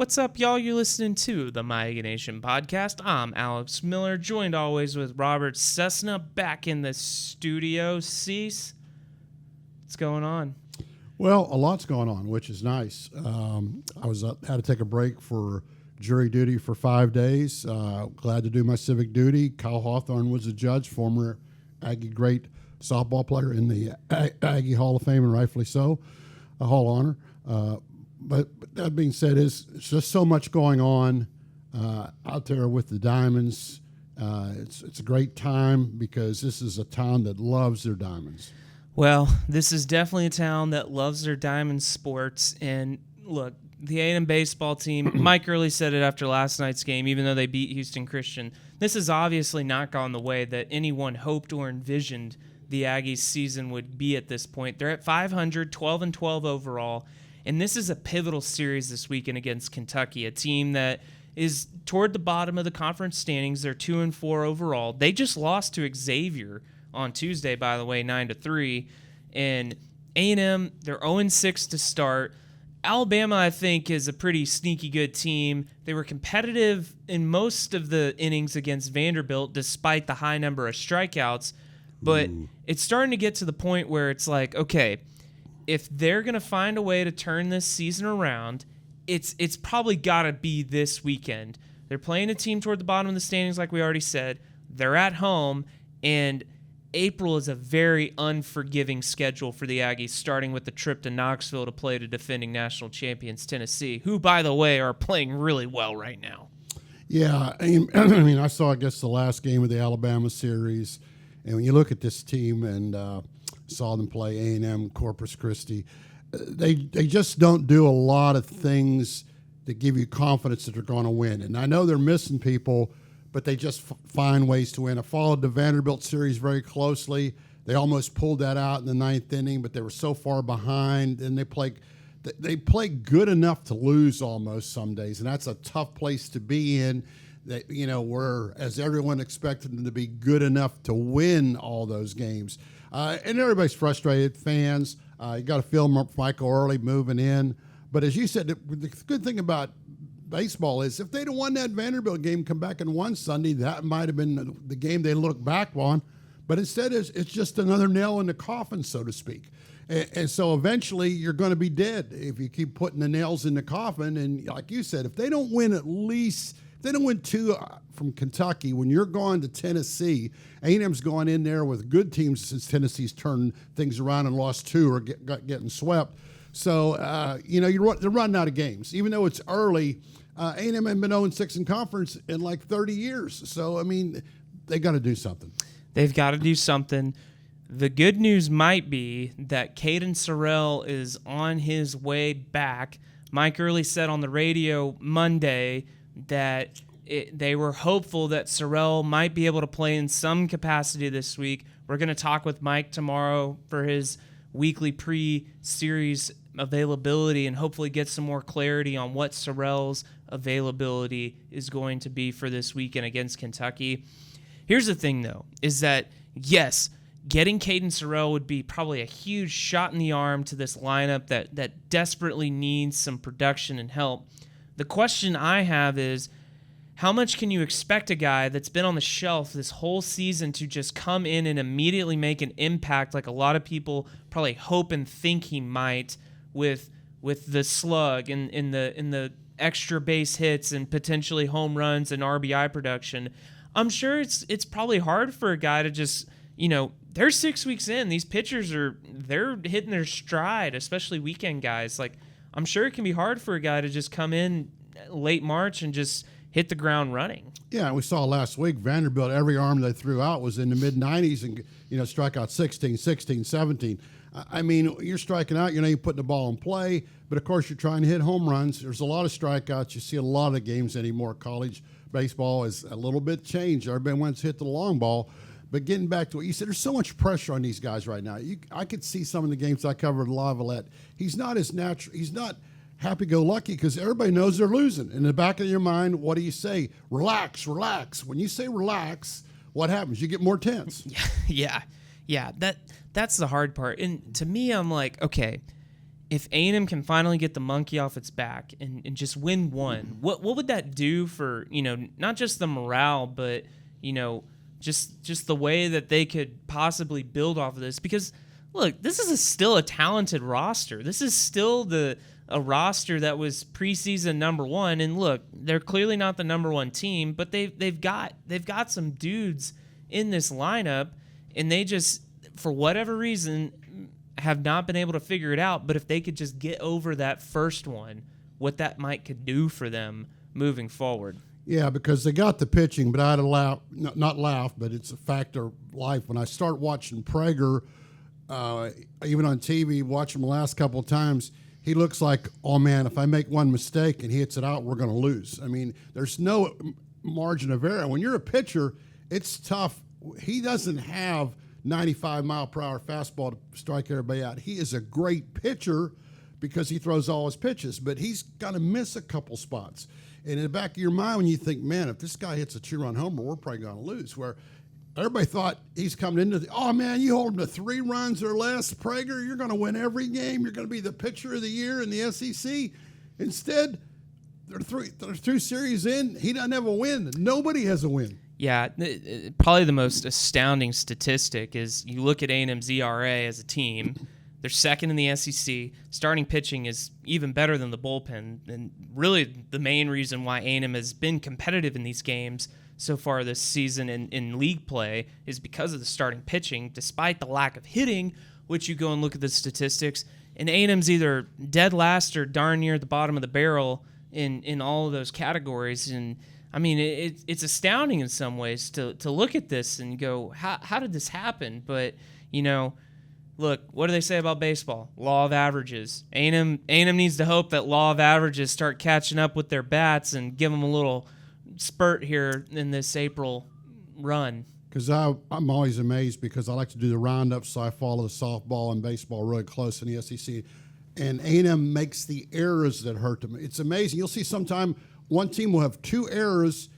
What's up, y'all? You're listening to the My Aggie Nation podcast. I'm Alex Miller, joined always with Robert Cessna back in the studio. Cease, what's going on? Well, a lot's going on, which is nice. I had to take a break for jury duty for 5 days. Glad to do my civic duty. Kyle Hawthorne was a judge, former Aggie great softball player in the Aggie Hall of Fame, and rightfully so, a Hall of Honor. But that being said, it's just so much going on out there with the Diamonds. It's a great time because this is a town that loves their Diamonds. Well, this is definitely a town that loves their Diamond sports. And look, the A&M baseball team, Mike Early said it after last night's game, even though they beat Houston Christian, this has obviously not gone the way that anyone hoped or envisioned the Aggies season would be at this point. They're at 500, 12-12 overall. And this is a pivotal series this weekend against Kentucky, a team that is toward the bottom of the conference standings. They're 2-4 overall. They just lost to Xavier on Tuesday, by the way, 9-3. And A&M, they're 0-6 to start. Alabama, I think, is a pretty sneaky good team. They were competitive in most of the innings against Vanderbilt, despite the high number of strikeouts. But it's starting to get to the point where it's like, okay, if they're going to find a way to turn this season around, it's probably got to be this weekend. They're playing a team toward the bottom of the standings, like we already said. They're at home, and April is a very unforgiving schedule for the Aggies, starting with the trip to Knoxville to play the defending national champions Tennessee, who, by the way, are playing really well right now. Yeah, I mean, I saw, I guess, the last game of the Alabama series, and when you look at this team and saw them play A&M, Corpus Christi, they just don't do a lot of things that give you confidence that they're going to win. And I know they're missing people, but they just find ways to win. I followed the Vanderbilt series very closely. They almost pulled that out in the ninth inning, but they were so far behind, and they play good enough to lose almost some days, and that's a tough place to be in. That as everyone expected them to be good enough to win all those games, and everybody's frustrated. Fans, you got to feel Michael Early moving in, but as you said, the good thing about baseball is if they'd have won that Vanderbilt game, come back and won Sunday, that might have been the game they look back on. But instead, it's just another nail in the coffin, so to speak. And so eventually you're going to be dead if you keep putting the nails in the coffin. And like you said, if they don't win if they don't win two from Kentucky, when you're going to Tennessee, A&M's gone in there with good teams since Tennessee's turned things around and lost two or getting swept. So, they're running out of games. Even though it's early, A&M hasn't been 0-6 in conference in like 30 years. So, I mean, they got to do something. They've got to do something. The good news might be that Caden Sorrell is on his way back. Mike Early said on the radio Monday that they were hopeful that Sorrell might be able to play in some capacity this week. We're going to talk with Mike tomorrow for his weekly pre-series availability and hopefully get some more clarity on what Sorrell's availability is going to be for this weekend against Kentucky. Here's the thing, though, is that, yes, getting Caden Sorrell would be probably a huge shot in the arm to this lineup that desperately needs some production and help. The question I have is, how much can you expect a guy that's been on the shelf this whole season to just come in and immediately make an impact like a lot of people probably hope and think he might with the slug and in the extra base hits and potentially home runs and RBI production? I'm sure it's probably hard for a guy to just, they're 6 weeks in. These pitchers they're hitting their stride, especially weekend guys. Like, I'm sure it can be hard for a guy to just come in late March and just hit the ground running. Yeah, we saw last week Vanderbilt, every arm they threw out was in the mid-90s and, strike out 16, 17. I mean, you're striking out, you're putting the ball in play, but of course you're trying to hit home runs. There's a lot of strikeouts. You see a lot of games anymore. College baseball is a little bit changed. Everybody wants to hit the long ball. But getting back to what you said, there's so much pressure on these guys right now. I could see some of the games I covered Lavalette. He's not as natural. He's not happy-go-lucky because everybody knows they're losing. In the back of your mind, what do you say? Relax, relax. When you say relax, what happens? You get more tense. Yeah. That's the hard part. And to me, I'm like, okay, if A&M can finally get the monkey off its back and just win one, what would that do for, not just the morale, but, just the way that they could possibly build off of this? Because, look, this is still a talented roster. This is still a roster that was preseason number one. And look, they're clearly not the number one team, but they've got some dudes in this lineup, and they just, for whatever reason, have not been able to figure it out. But if they could just get over that first one, what that could do for them moving forward. Yeah, because they got the pitching, but I'd laugh, not laugh, but it's a fact of life. When I start watching Prager, even on TV, watch him the last couple of times, he looks like, oh man, if I make one mistake and he hits it out, we're going to lose. I mean, there's no margin of error. When you're a pitcher, it's tough. He doesn't have 95-mile-per-hour fastball to strike everybody out. He is a great pitcher because he throws all his pitches, but he's got to miss a couple spots. And in the back of your mind, when you think, man, if this guy hits a 2-run homer, we're probably going to lose. Where everybody thought he's coming into oh, man, you hold him to 3 runs or less, Prager, you're going to win every game. You're going to be the pitcher of the year in the SEC. Instead, they're 2 series in. He doesn't have a win. Nobody has a win. Yeah, probably the most astounding statistic is you look at A&M's ERA as a team. They're second in the SEC. Starting pitching is even better than the bullpen. And really the main reason why A&M has been competitive in these games so far this season in league play is because of the starting pitching, despite the lack of hitting, which you go and look at the statistics. And A&M's either dead last or darn near the bottom of the barrel in all of those categories. And I mean, it's astounding in some ways to look at this and go, how did this happen? But, look, what do they say about baseball? Law of averages. A&M needs to hope that law of averages start catching up with their bats and give them a little spurt here in this April run. Because I'm always amazed because I like to do the roundups, so I follow the softball and baseball really close in the SEC. And A&M makes the errors that hurt them. It's amazing. You'll see sometime one team will have 2 errors,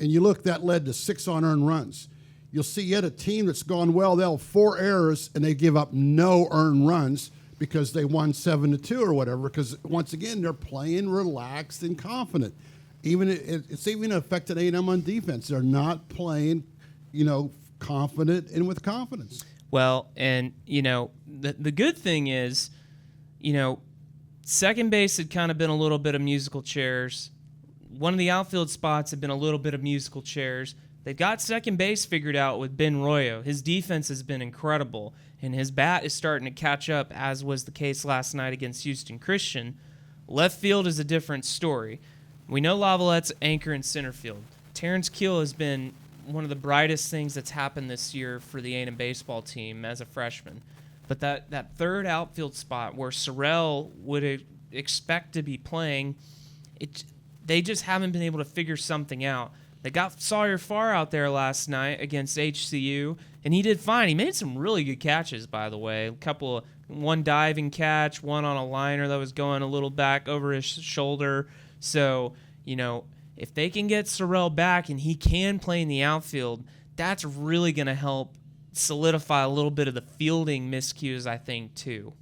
and you look, that led to 6 unearned runs. You'll see yet a team that's gone well, they'll have 4 errors, and they give up no earned runs because they won 7-2 or whatever, because, once again, they're playing relaxed and confident. It's even affected A&M on defense. They're not playing, confident and with confidence. Well, and, the good thing is, second base had kind of been a little bit of musical chairs. One of the outfield spots had been a little bit of musical chairs. They've got second base figured out with Ben Royo. His defense has been incredible, and his bat is starting to catch up, as was the case last night against Houston Christian. Left field is a different story. We know Lavallette's anchor in center field. Terrence Keel has been one of the brightest things that's happened this year for the A&M baseball team as a freshman. But that third outfield spot where Sorrell would expect to be playing, they just haven't been able to figure something out. They got Sawyer Farr out there last night against HCU, and he did fine. He made some really good catches, by the way. One diving catch, one on a liner that was going a little back over his shoulder. So, if they can get Sorrell back and he can play in the outfield, that's really going to help solidify a little bit of the fielding miscues, I think, too.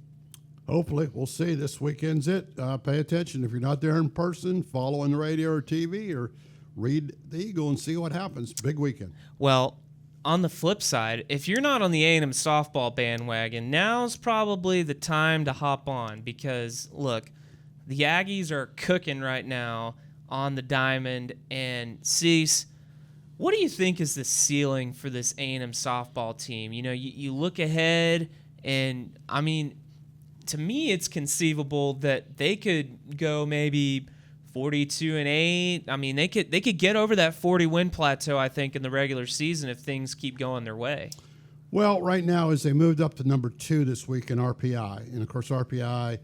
Hopefully. We'll see. This weekend's it. Pay attention. If you're not there in person, follow on the radio or TV or read the Eagle and see what happens. Big weekend. Well, on the flip side, if you're not on the A&M softball bandwagon, now's probably the time to hop on because, look, the Aggies are cooking right now on the diamond. And, Cease, what do you think is the ceiling for this A&M softball team? You look ahead, and, I mean, to me it's conceivable that they could go maybe 42-8. I mean, they could get over that 40-win plateau, I think, in the regular season if things keep going their way. Well, right now, as they moved up to number 2 this week in RPI, and of course RPI,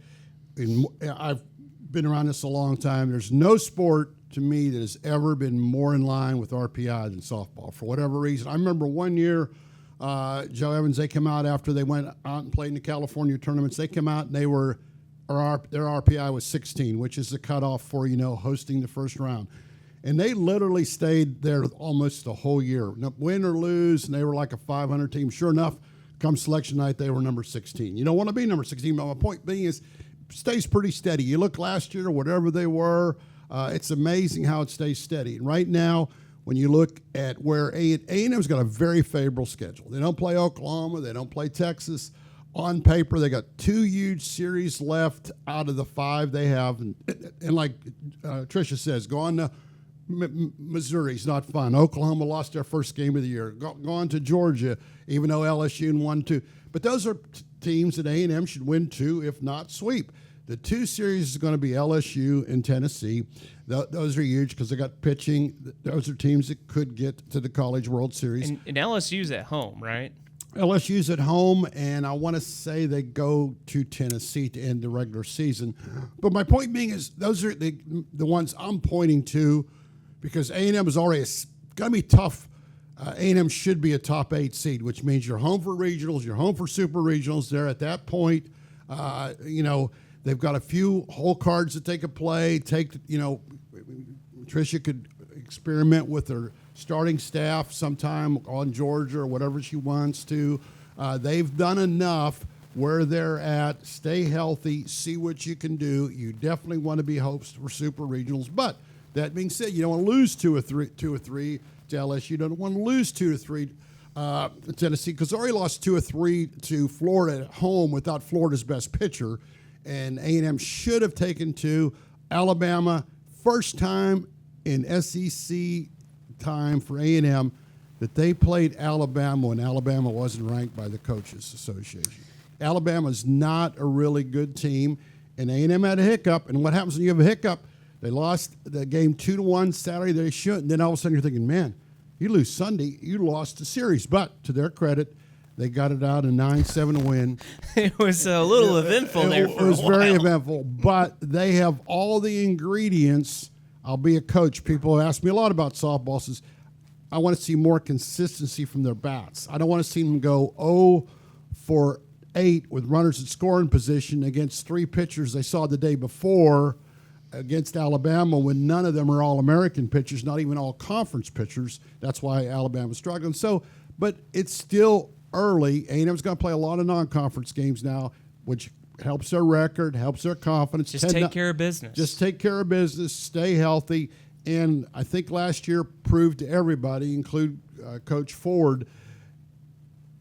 I've been around this a long time. There's no sport to me that has ever been more in line with RPI than softball for whatever reason. I remember one year, Joe Evans, they came out after they went out and played in the California tournaments. They came out and their RPI was 16, which is the cutoff for, hosting the first round. And they literally stayed there almost the whole year. Win or lose, and they were like a 500 team. Sure enough, come selection night, they were number 16. You don't want to be number 16, but my point being is stays pretty steady. You look last year, whatever they were, it's amazing how it stays steady. And right now, when you look at where A&M's got a very favorable schedule. They don't play Oklahoma. They don't play Texas. On paper, they got 2 huge series left out of the 5 they have. And like Tricia says, going to Missouri's not fun. Oklahoma lost their first game of the year. Gone to Georgia, even though LSU won 2. But those are teams that A&M should win 2, if not sweep. The 2 series is going to be LSU and Tennessee. Those are huge because they got pitching. Those are teams that could get to the College World Series. And LSU's at home, right? LSU's at home, and I want to say they go to Tennessee to end the regular season. But my point being is those are the ones I'm pointing to because A&M is already going to be tough. A&M should be a top 8 seed, which means you're home for regionals, you're home for super regionals. They're at that point, they've got a few whole cards that they could play. Tricia could experiment with their starting staff sometime on Georgia or whatever she wants to. They've done enough where they're at. Stay healthy, see what you can do. You definitely want to be hopes for super regionals. But that being said, you don't want to lose 2 or 3 to LSU. You don't want to lose 2 or 3 to Tennessee because they already lost 2 or 3 to Florida at home without Florida's best pitcher. And A&M should have taken 2. Alabama, first time in SEC time for A&M that they played Alabama when Alabama wasn't ranked by the Coaches Association. Alabama's not a really good team, and A&M had a hiccup. And what happens when you have a hiccup? They lost the game 2-1 Saturday. They shouldn't. And then all of a sudden you're thinking, man, you lose Sunday, you lost the series. But to their credit, they got it out a 9-7 win. It was a little eventful there for a while. It was very eventful, but they have all the ingredients. I'll be a coach. People ask me a lot about softball. Says, I want to see more consistency from their bats. I don't want to see them go 0 for 8 with runners in scoring position against 3 pitchers they saw the day before against Alabama when none of them are All-American pitchers, not even all-conference pitchers. That's why Alabama's struggling. So, but it's still early. A&M's going to play a lot of non-conference games now, which helps their record, helps their confidence. Just take care of business. Just take care of business, stay healthy. And I think last year proved to everybody, include Coach Ford,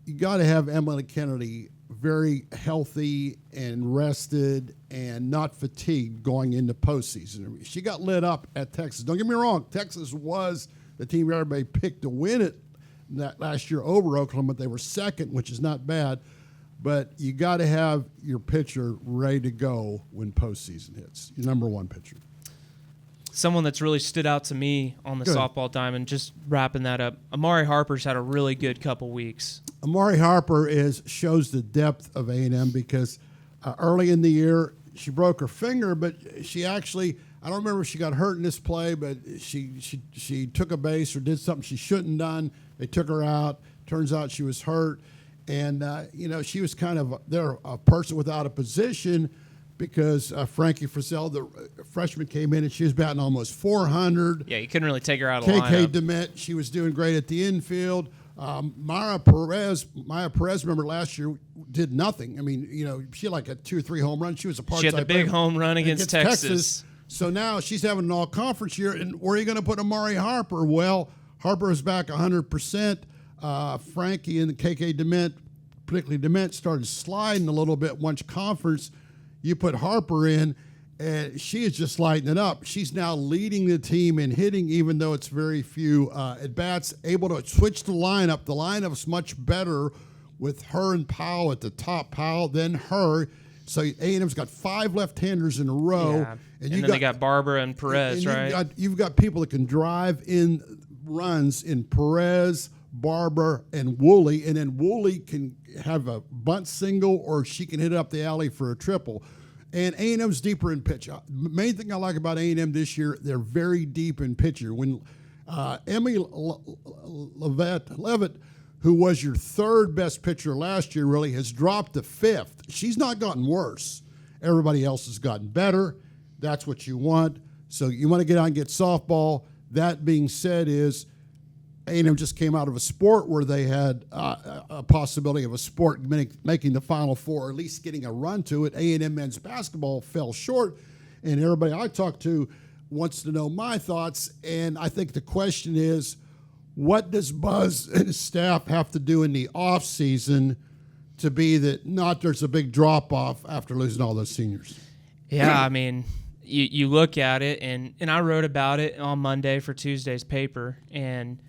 you got to have Emily Kennedy very healthy and rested and not fatigued going into postseason. She got lit up at Texas. Don't get me wrong, Texas was the team everybody picked to win it that last year over Oklahoma. They were second, which is not bad. But you got to have your pitcher ready to go when postseason hits. Your number 1 pitcher. Someone that's really stood out to me on the softball diamond, just wrapping that up, Amari Harper's had a really good couple weeks. Amari Harper shows the depth of A&M because early in the year she broke her finger, but she actually, I don't remember if she got hurt in this play, but she took a base or did something she shouldn't have done. They took her out. Turns out she was hurt. And, she was kind of a person without a position because Frankie Frizzell, the freshman, came in and she was batting almost 400. Yeah, you couldn't really take her out of the lineup. KK DeMent, she was doing great at the infield. Maya Perez, remember last year, did nothing. I mean, she had like a 2 or 3 home runs. She was a part-time She had the big home run against Texas. So now she's having an all-conference year. And where are you going to put Amari Harper? Well, Harper is back 100%. Frankie and the KK DeMent, particularly DeMent, started sliding a little bit once conference. You put Harper in, and she is just lighting it up. She's now leading the team in hitting, even though it's very few at-bats, able to switch the lineup. The lineup's much better with her and Powell at the top. Powell, then her. So A&M's got 5 left-handers in a row. Yeah. And then they got Barbara and Perez, right? You've got people that can drive in runs in Perez, Barber, and Woolley, and then Woolley can have a bunt single or she can hit it up the alley for a triple. And A&M's deeper in pitch. The main thing I like about A&M this year, they're very deep in pitcher. When Emily Levitt, who was your 3rd best pitcher last year, really has dropped to 5th. She's not gotten worse. Everybody else has gotten better. That's what you want. So you want to get out and get softball. That being said A&M just came out of a sport where they had a possibility of a sport making the Final Four, or at least getting a run to it. A&M men's basketball fell short, and everybody I talked to wants to know my thoughts. And I think the question is, what does Buzz and his staff have to do in the off season to be that not there's a big drop off after losing all those seniors? Yeah, I mean, you look at it, and I wrote about it on Monday for Tuesday's paper, and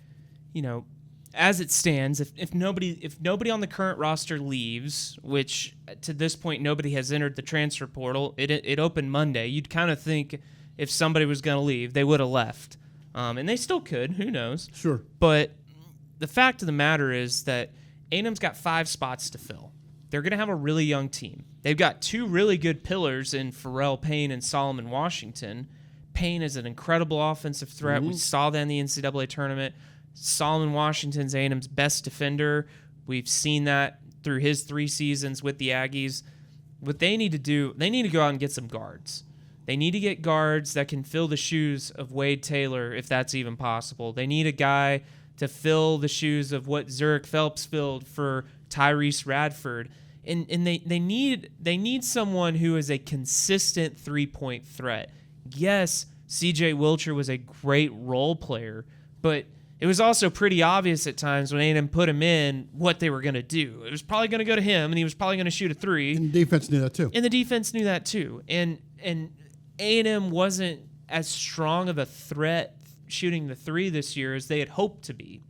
you know, as it stands, if nobody on the current roster leaves, which to this point nobody has entered the transfer portal, it opened Monday. You'd kind of think if somebody was going to leave, they would have left, and they still could. Who knows? Sure. But the fact of the matter is that A&M's got 5 spots to fill. They're going to have a really young team. They've got 2 really good pillars in Pharrell Payne and Solomon Washington. Payne is an incredible offensive threat. We saw that in the NCAA tournament. Solomon Washington's A&M's best defender. We've seen that through his 3 seasons with the Aggies. What they need to do, they need to go out and get some guards. They need to get guards that can fill the shoes of Wade Taylor, if that's even possible. They need a guy to fill the shoes of what Zurich Phelps filled for Tyrese Radford. And they need someone who is a consistent 3-point threat. Yes, CJ Wilcher was a great role player, but it was also pretty obvious at times when A&M put him in what they were going to do. It was probably going to go to him, and he was probably going to shoot a 3. And the defense knew that too. And the defense knew that too. And A&M wasn't as strong of a threat shooting the 3 this year as they had hoped to be.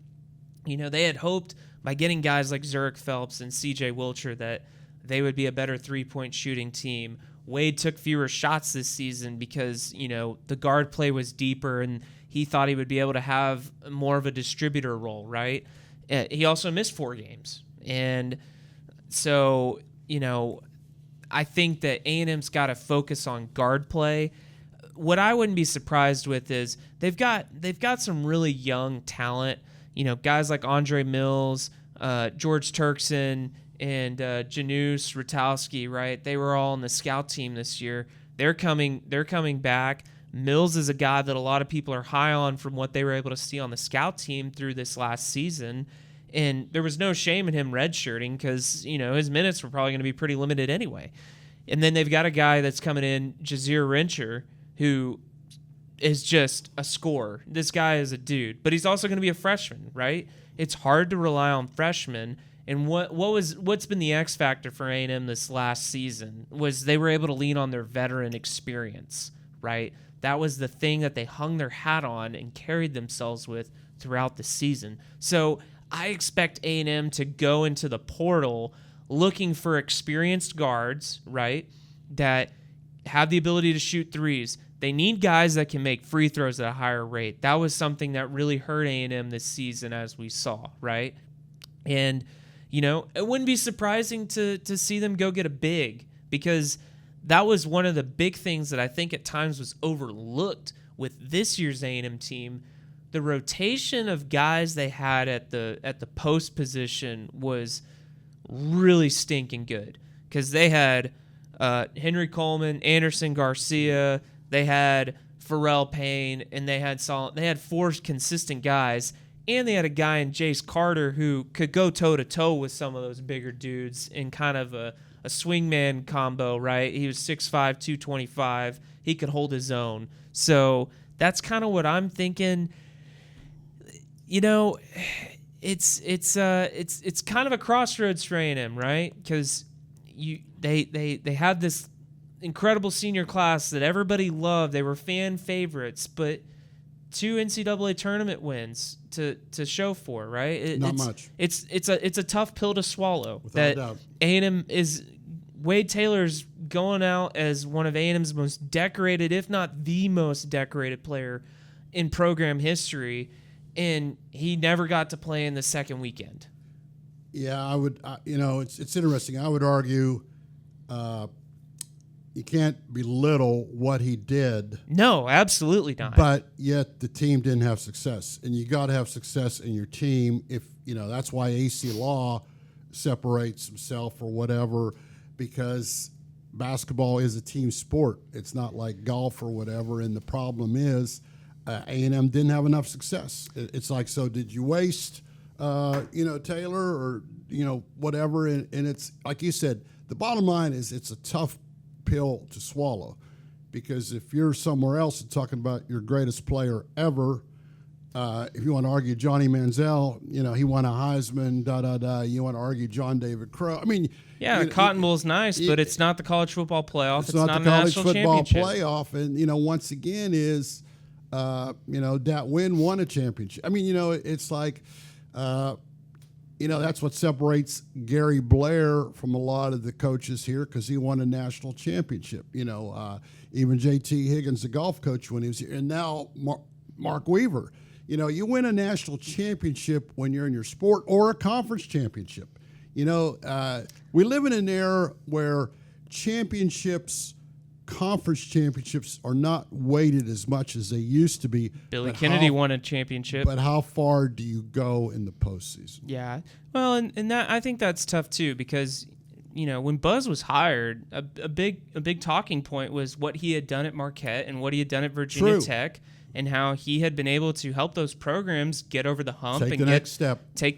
You know, they had hoped by getting guys like Zurich Phelps and CJ Wilcher that they would be a better 3-point shooting team. Wade took fewer shots this season because, you know, the guard play was deeper and he thought he would be able to have more of a distributor role, right? He also missed 4 games. And so, you know, I think that A&M's got to focus on guard play. What I wouldn't be surprised with is they've got some really young talent. You know, guys like Andre Mills, George Turkson, and Janusz Rutowski, right? They were all on the scout team this year. They're coming back. Mills is a guy that a lot of people are high on from what they were able to see on the scout team through this last season. And there was no shame in him redshirting because, you know, his minutes were probably going to be pretty limited anyway. And then they've got a guy that's coming in, Jazir Rencher, who is just a scorer. This guy is a dude, but he's also going to be a freshman, right? It's hard to rely on freshmen. And what's been the X factor for A&M this last season was they were able to lean on their veteran experience, right? That was the thing that they hung their hat on and carried themselves with throughout the season. So I expect A&M to go into the portal looking for experienced guards, right, that have the ability to shoot 3s. They need guys that can make free throws at a higher rate. That was something that really hurt A&M this season, as we saw, right? And, you know, it wouldn't be surprising to see them go get a big, because that was one of the big things that I think at times was overlooked with this year's A&M team. The rotation of guys they had at the post position was really stinking good, because they had Henry Coleman, Anderson Garcia, they had Pharrell Payne, and they had 4 consistent guys, and they had a guy in Jace Carter who could go toe-to-toe with some of those bigger dudes in kind of a swingman combo, right? He was 6'5", 225. He could hold his own. So that's kind of what I'm thinking. You know, it's kind of a crossroads for A&M, right? Because they had this incredible senior class that everybody loved. They were fan favorites, but 2 NCAA tournament wins to show for, right? Not much. It's a tough pill to swallow. Without a doubt. A&M is Wade Taylor's going out as one of A&M's most decorated, if not the most decorated player in program history, and he never got to play in the second weekend. Yeah, I would. It's interesting. I would argue you can't belittle what he did. No, absolutely not. But yet the team didn't have success, and you got to have success in your team. If that's why AC Law separates himself or whatever, because basketball is a team sport. It's not like golf or whatever. And the problem is, A&M didn't have enough success. It's like, so did you waste, Taylor or, whatever? And it's like you said, the bottom line is it's a tough pill to swallow, because if you're somewhere else and talking about your greatest player ever, if you want to argue Johnny Manziel, he won a Heisman, You want to argue John David Crow. I mean, yeah, the Cotton Bowl's nice, but it's not the college football playoff. It's not the a college national football championship. playoff. And, once again is, that win won a championship. I mean, it's like, that's what separates Gary Blair from a lot of the coaches here, because he won a national championship. Even J.T. Higgins, the golf coach, when he was here, and now Mark Weaver. You win a national championship when you're in your sport, or a conference championship. We live in an era where conference championships are not weighted as much as they used to be. Billy Kennedy won a championship. But how far do you go in the postseason? Yeah. Well, and that, I think that's tough too, because when Buzz was hired, a big talking point was what he had done at Marquette and what he had done at Virginia Tech, and how he had been able to help those programs get over the hump Take the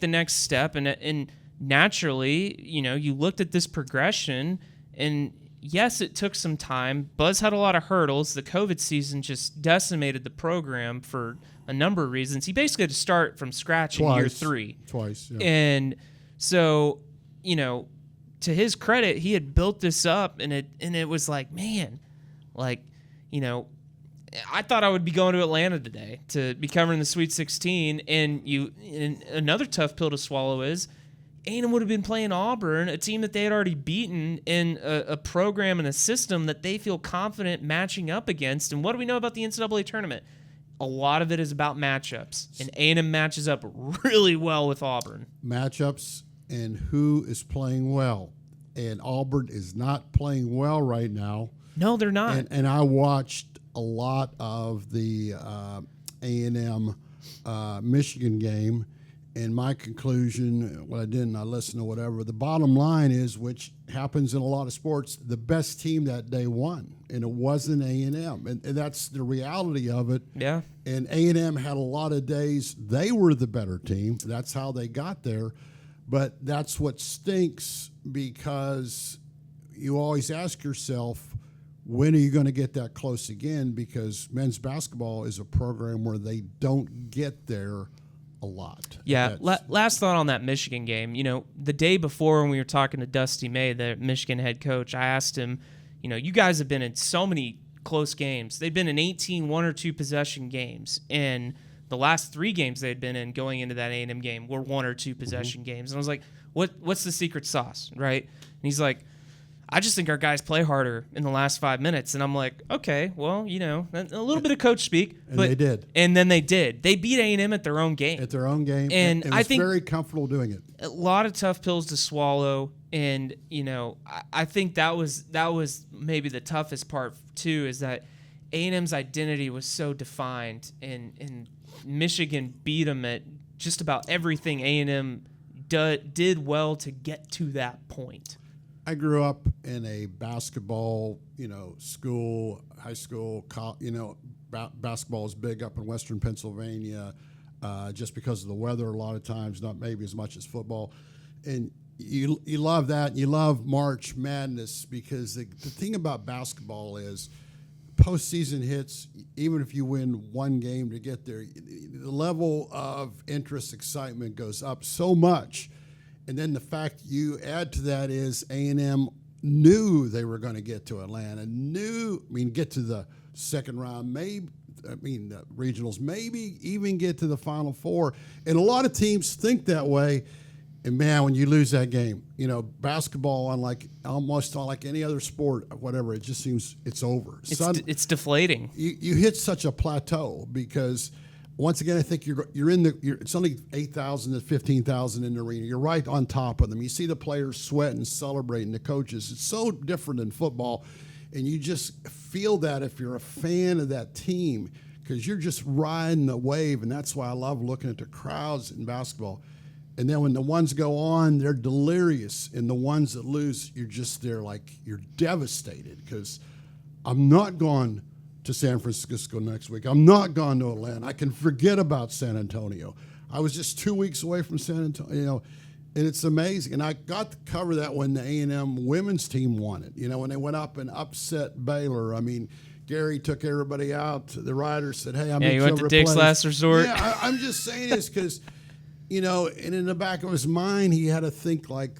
next step. And naturally, you looked at this progression, and yes, it took some time. Buzz had a lot of hurdles. The COVID season just decimated the program for a number of reasons. He basically had to start from scratch in year 3. Twice, yeah. And so, to his credit, he had built this up, and it was like, man, I thought I would be going to Atlanta today to be covering the Sweet 16, and another tough pill to swallow is A&M would have been playing Auburn, a team that they had already beaten in a program and a system that they feel confident matching up against. And what do we know about the NCAA tournament? A lot of it is about matchups, and A&M matches up really well with Auburn. Matchups and who is playing well. And Auburn is not playing well right now. No, they're not. And I watched a lot of the A&M Michigan game, and my conclusion, what I didn't, I listened to whatever, the bottom line is, which happens in a lot of sports, the best team that day won, and it wasn't A&M, and that's the reality of it. Yeah. And A&M had a lot of days they were the better team. That's how they got there, but that's what stinks, because you always ask yourself, when are you going to get that close again? Because men's basketball is a program where they don't get there a lot. Yeah. Last thought on that Michigan game. The day before, when we were talking to Dusty May, the Michigan head coach, I asked him, you guys have been in so many close games. They've been in 18 one or two possession games, and the last 3 games they'd been in going into that A&M game were 1 or 2 possession games. And I was like, what's the secret sauce, right? And he's like, I just think our guys play harder in the last 5 minutes. And I'm like, okay, well, a little bit of coach speak. But they did. And then they did. They beat A&M at their own game. And I think very comfortable doing it. A lot of tough pills to swallow. And, I think that was maybe the toughest part, too, is that A&M's identity was so defined. And Michigan beat them at just about everything A&M did well to get to that point. I grew up in a basketball, school, high school, basketball is big up in Western Pennsylvania, just because of the weather a lot of times, not maybe as much as football. And you love that. You love March Madness, because the thing about basketball is postseason hits, even if you win one game to get there, the level of interest, excitement goes up so much. And then the fact you add to that is A&M knew they were going to get to Atlanta, get to the second round, the regionals, maybe even get to the Final Four. And a lot of teams think that way. And, man, when you lose that game, basketball, almost unlike any other sport, whatever, it just seems it's over. It's deflating. You hit such a plateau, because – once again, I think it's only 8,000 to 15,000 in the arena. You're right on top of them. You see the players sweating, celebrating, the coaches. It's so different in football, and you just feel that if you're a fan of that team, because you're just riding the wave, and that's why I love looking at the crowds in basketball. And then when the ones go on, they're delirious, and the ones that lose, you're devastated, because I'm not going to San Francisco next week. I'm not going to Atlanta. I can forget about San Antonio. I was just 2 weeks away from San Antonio, and it's amazing. And I got to cover that when the A&M women's team won it. When they went up and upset Baylor. I mean, Gary took everybody out. The riders said, "Hey, I'm." Yeah, you went to Dick's Last Resort. Yeah, I'm just saying this because, and in the back of his mind, he had to think like,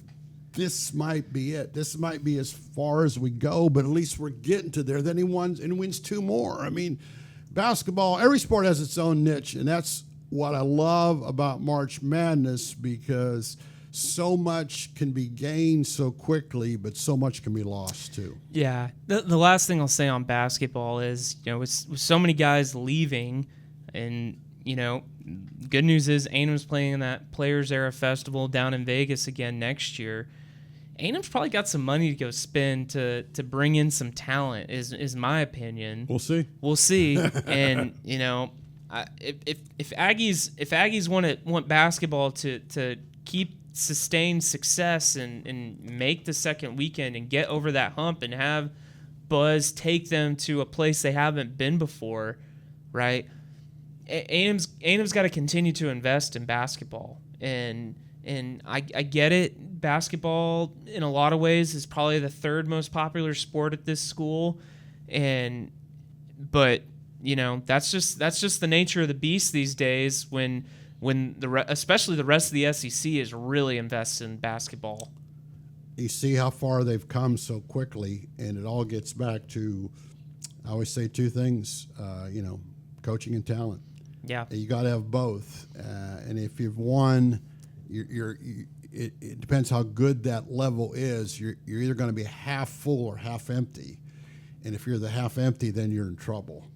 this might be it. This might be as far as we go, but at least we're getting to there. Then he wins 2 more. I mean, basketball, every sport has its own niche, and that's what I love about March Madness, because so much can be gained so quickly, but so much can be lost too. Yeah. The last thing I'll say on basketball is, with so many guys leaving, and, good news is A&M's playing in that Players Era Festival down in Vegas again next year. A&M's probably got some money to go spend to bring in some talent, is my opinion. We'll see. And if Aggies want basketball to keep sustained success and make the second weekend and get over that hump and have buzz take them to a place they haven't been before, right? A&M's got to continue to invest in basketball, and I get it. Basketball, in a lot of ways, is probably the 3rd most popular sport at this school, but that's just the nature of the beast these days. When especially the rest of the SEC is really invested in basketball. You see how far they've come so quickly, and it all gets back to, I always say 2 things, coaching and talent. Yeah, you got to have both, and if you've won, it depends how good that level is. You're either going to be half full or half empty, and if you're the half empty, then you're in trouble.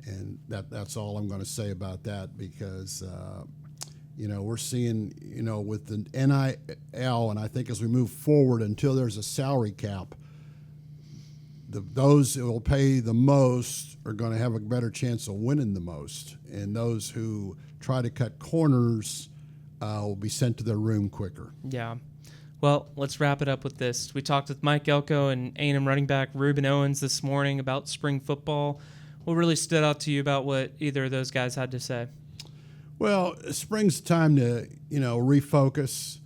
And that's all I'm going to say about that, because we're seeing with the NIL, and I think as we move forward, until there's a salary cap, those who will pay the most are going to have a better chance of winning the most, and those who try to cut corners will be sent to their room quicker. Yeah. Well, let's wrap it up with this. We talked with Mike Elko and A&M running back Ruben Owens this morning about spring football. What really stood out to you about what either of those guys had to say? Well, spring's time to, refocus,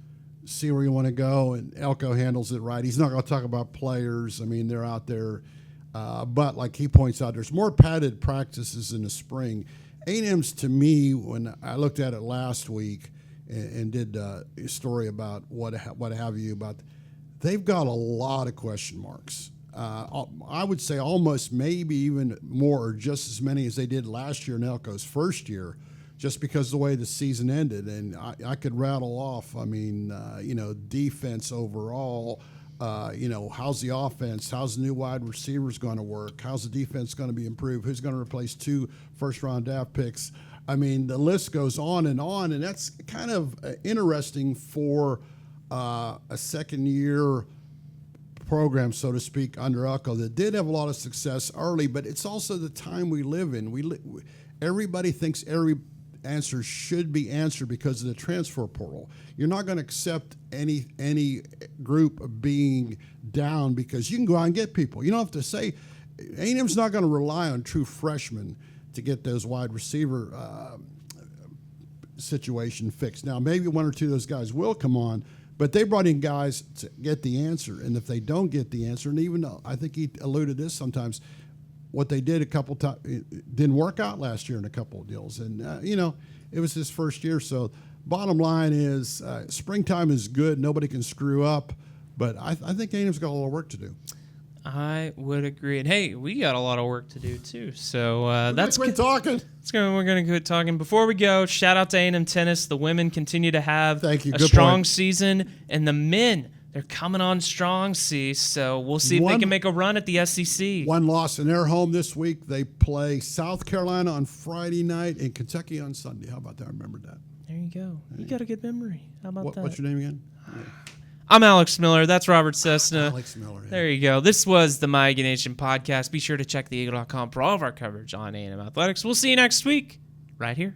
see where you want to go, and Elko handles it right. He's not going to talk about players. I mean, they're out there. But like he points out, there's more padded practices in the spring. A&M's, to me, when I looked at it last week and did a story about what have you, about, they've got a lot of question marks. I would say almost maybe even more or just as many as they did last year in Elko's first year, just because of the way the season ended. And I could rattle off, defense overall, how's the offense, how's the new wide receivers going to work, how's the defense going to be improved, who's going to replace 2 first-round draft picks. I mean, the list goes on, and that's kind of interesting for a second-year program, so to speak, under Elko that did have a lot of success early, but it's also the time we live in. Everybody thinks every answer should be answered because of the transfer portal. You're not going to accept any group being down because you can go out and get people. You don't have to say A&M's not going to rely on true freshmen to get those wide receiver situation fixed. Now, maybe 1 or 2 of those guys will come on, but they brought in guys to get the answer. And if they don't get the answer, and even though I think he alluded to this sometimes, what they did a couple times didn't work out last year in a couple of deals. And, it was his first year. So bottom line is springtime is good. Nobody can screw up. But I think A&M's got a lot of work to do. I would agree. And, hey, we got a lot of work to do, too. So that's quit talking. We're going to quit talking. Before we go, shout out to A&M Tennis. The women continue to have a Good strong point. season. And the men, they're coming on strong, so we'll see if they can make a run at the SEC. 1 loss in their home this week. They play South Carolina on Friday night and Kentucky on Sunday. How about that? I remembered that. There you go. You got a good memory. How about that? What's your name again? I'm Alex Miller. That's Robert Cessna. Alex Miller. Yeah. There you go. This was the My Aggie Nation podcast. Be sure to check theeagle.com for all of our coverage on A&M Athletics. We'll see you next week right here.